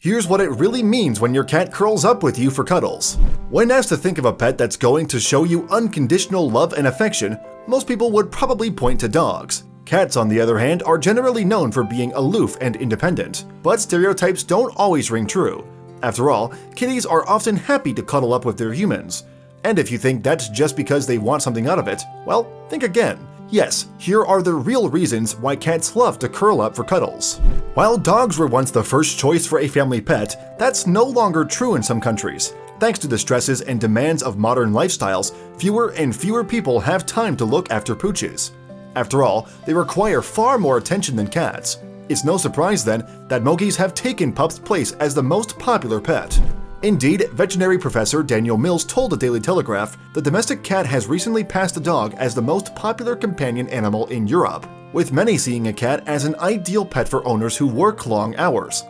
Here's what it really means when your cat curls up with you for cuddles. When asked to think of a pet that's going to show you unconditional love and affection, most people would probably point to dogs. Cats, on the other hand, are generally known for being aloof and independent, but stereotypes don't always ring true. After all, kitties are often happy to cuddle up with their humans. And if you think that's just because they want something out of it, well, think again. Yes, here are the real reasons why cats love to curl up for cuddles. While dogs were once the first choice for a family pet, that's no longer true in some countries. Thanks to the stresses and demands of modern lifestyles, fewer and fewer people have time to look after pooches. After all, they require far more attention than cats. It's no surprise then that Mogies have taken pups' place as the most popular pet. Indeed, veterinary professor Daniel Mills told the Daily Telegraph the domestic cat has recently passed the dog as the most popular companion animal in Europe, with many seeing a cat as an ideal pet for owners who work long hours.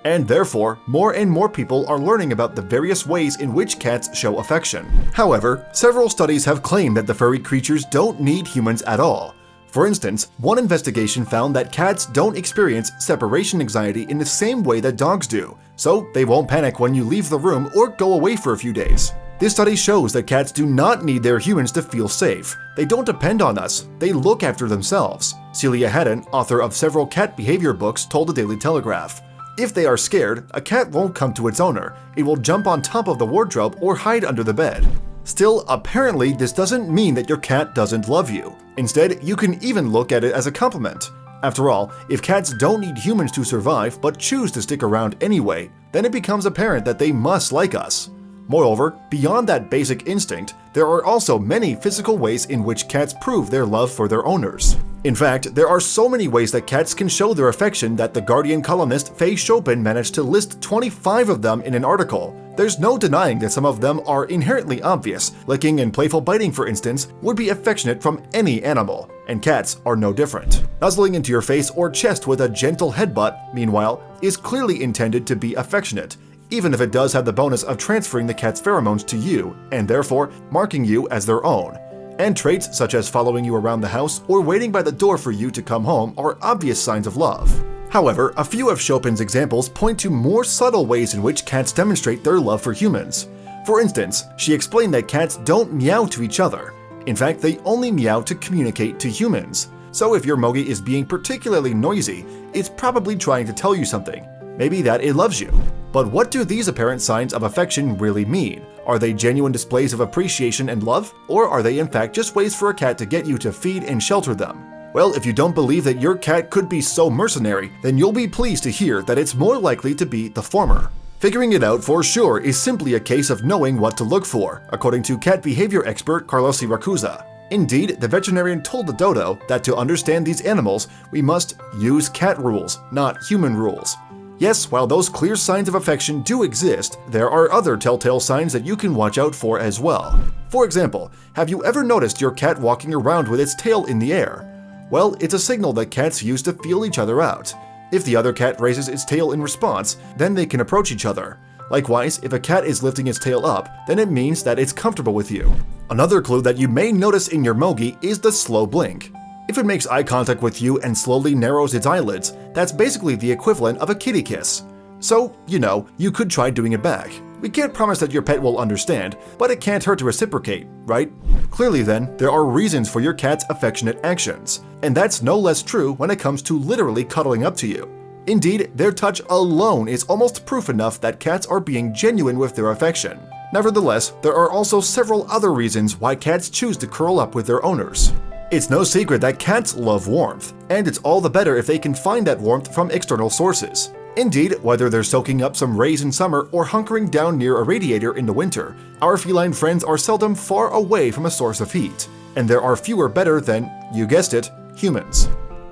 And therefore, more and more people are learning about the various ways in which cats show affection. However, several studies have claimed that the furry creatures don't need humans at all. For instance, one investigation found that cats don't experience separation anxiety in the same way that dogs do, so they won't panic when you leave the room or go away for a few days. This study shows that cats do not need their humans to feel safe. They don't depend on us, they look after themselves. Celia Haddon, author of several cat behavior books, told the Daily Telegraph. If they are scared, a cat won't come to its owner. It will jump on top of the wardrobe or hide under the bed. Still, apparently this doesn't mean that your cat doesn't love you. Instead, you can even look at it as a compliment. After all, if cats don't need humans to survive but choose to stick around anyway, then it becomes apparent that they must like us. Moreover, beyond that basic instinct, there are also many physical ways in which cats prove their love for their owners. In fact, there are so many ways that cats can show their affection that the Guardian columnist Faye Chopin managed to list 25 of them in an article. There's no denying that some of them are inherently obvious. Licking and playful biting, for instance, would be affectionate from any animal, and cats are no different. Nuzzling into your face or chest with a gentle headbutt, meanwhile, is clearly intended to be affectionate, even if it does have the bonus of transferring the cat's pheromones to you, and therefore marking you as their own. And traits such as following you around the house or waiting by the door for you to come home are obvious signs of love. However, a few of Chopin's examples point to more subtle ways in which cats demonstrate their love for humans. For instance, she explained that cats don't meow to each other. In fact, they only meow to communicate to humans. So if your Mogi is being particularly noisy, it's probably trying to tell you something. Maybe that it loves you. But what do these apparent signs of affection really mean? Are they genuine displays of appreciation and love? Or are they in fact just ways for a cat to get you to feed and shelter them? Well, if you don't believe that your cat could be so mercenary, then you'll be pleased to hear that it's more likely to be the former. Figuring it out for sure is simply a case of knowing what to look for, according to cat behavior expert Carlos Siracusa. Indeed, the veterinarian told the dodo that to understand these animals, we must use cat rules, not human rules. Yes, while those clear signs of affection do exist, there are other telltale signs that you can watch out for as well. For example, have you ever noticed your cat walking around with its tail in the air? Well, it's a signal that cats use to feel each other out. If the other cat raises its tail in response, then they can approach each other. Likewise, if a cat is lifting its tail up, then it means that it's comfortable with you. Another clue that you may notice in your Mogi is the slow blink. If it makes eye contact with you and slowly narrows its eyelids, that's basically the equivalent of a kitty kiss. So, you could try doing it back. We can't promise that your pet will understand, but it can't hurt to reciprocate, right? Clearly then, there are reasons for your cat's affectionate actions, and that's no less true when it comes to literally cuddling up to you. Indeed, their touch alone is almost proof enough that cats are being genuine with their affection. Nevertheless, there are also several other reasons why cats choose to curl up with their owners. It's no secret that cats love warmth, and it's all the better if they can find that warmth from external sources. Indeed, whether they're soaking up some rays in summer or hunkering down near a radiator in the winter, our feline friends are seldom far away from a source of heat, and there are fewer better than, you guessed it, humans.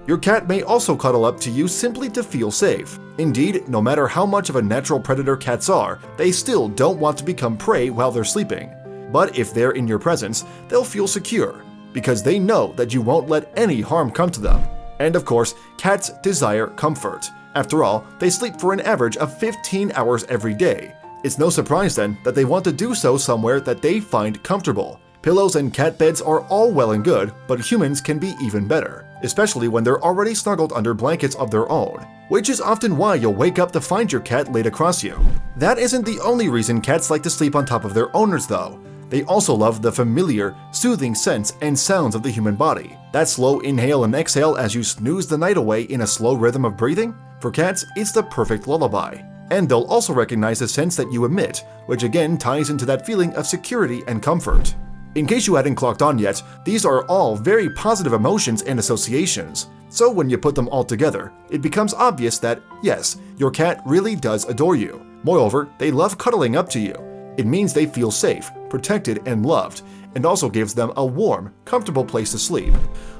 Your cat may also cuddle up to you simply to feel safe. Indeed, no matter how much of a natural predator cats are, they still don't want to become prey while they're sleeping. But if they're in your presence, they'll feel secure, because they know that you won't let any harm come to them. And of course, cats desire comfort. After all, they sleep for an average of 15 hours every day. It's no surprise then that they want to do so somewhere that they find comfortable. Pillows and cat beds are all well and good, but humans can be even better, especially when they're already snuggled under blankets of their own, which is often why you'll wake up to find your cat laid across you. That isn't the only reason cats like to sleep on top of their owners though. They also love the familiar, soothing scents and sounds of the human body. That slow inhale and exhale as you snooze the night away in a slow rhythm of breathing? For cats, it's the perfect lullaby. And they'll also recognize the scents that you emit, which again ties into that feeling of security and comfort. In case you hadn't clocked on yet, these are all very positive emotions and associations. So when you put them all together, it becomes obvious that, yes, your cat really does adore you. Moreover, they love cuddling up to you. It means they feel safe, protected, and loved, and also gives them a warm, comfortable place to sleep.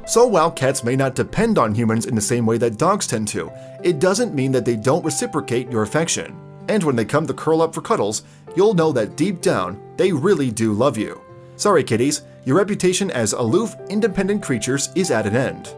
So while cats may not depend on humans in the same way that dogs tend to, it doesn't mean that they don't reciprocate your affection. And when they come to curl up for cuddles, you'll know that deep down, they really do love you. Sorry kitties, your reputation as aloof, independent creatures is at an end.